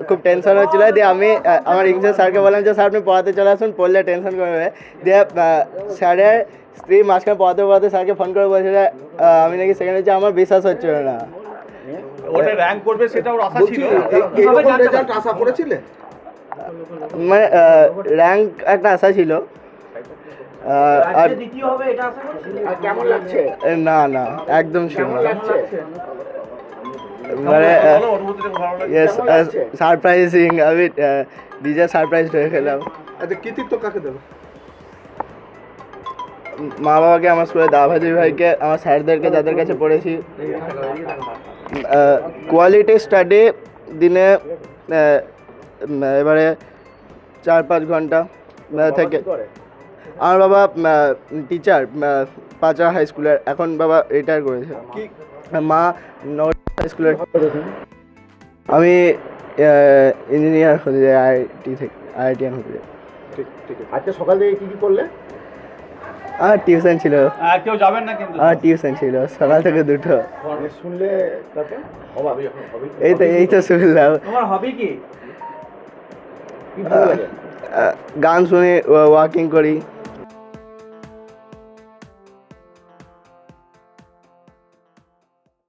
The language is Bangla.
খুব টেনশন হচ্ছিলো, দিয়ে আমি আমার ইংলিশের স্যারকে বললাম যে স্যার আপনি পড়াতে চলে আসুন, পড়লে টেনশন করবে। দিয়ে স্যারের স্ত্রী মাঝখানে পড়াতে পড়াতে স্যারকে ফোন করে বলছে যে আমি নাকি সেকেন্ড হচ্ছে, আমার বিশ্বাস হচ্ছিল না। ওটা র্যাঙ্ক করবে সেটা ওর আশা ছিল। এইরকম রেজাল্ট আশা করেছিলে? মানে র্যাঙ্ক একটা আশা ছিল, আর দ্বিতীয় হবে এটা আশা করছিলেন? আর কেমন লাগছে? না না একদম ছিল কেমন না। লাগছে? মানে বলো, অনুভূতিটা ভালো লাগে। ইয়েস কেমন লাগছে? সারপ্রাইজিং, আমি নিজে সারপ্রাইজ হয়ে গেলাম। আচ্ছা, কৃতিত্ব কাকে দেবে? মা বাবাকে, আমার স্কুলের দাভাজি ভাইকে, আমার স্যারদেরকে যাদের কাছে পড়েছি। কোয়ালিটি স্টাডি দিনে এবারে 4-5 ঘন্টা থেকে। আমার বাবা টিচার, পাঁচড়া হাই স্কুলের, এখন বাবা রিটায়ার করেছে। মা নগর হাই স্কুলের। আমি ইঞ্জিনিয়ার হতে যাই, আইআইটিয়ান হতে যাই। ঠিক ঠিক আছে। আজকে সকাল থেকে কি কি করলে? আমার টিউশন ছিল, কেউ যাবেন না কিন্তু। টিউশন ছিল সকাল থেকে 2টো। শুনলে তারপর হবে যখন হবে এই তো শুনলাম। তোমার হবি কি? কি ভালো লাগে? গান শুনি, ওয়াকিং করি।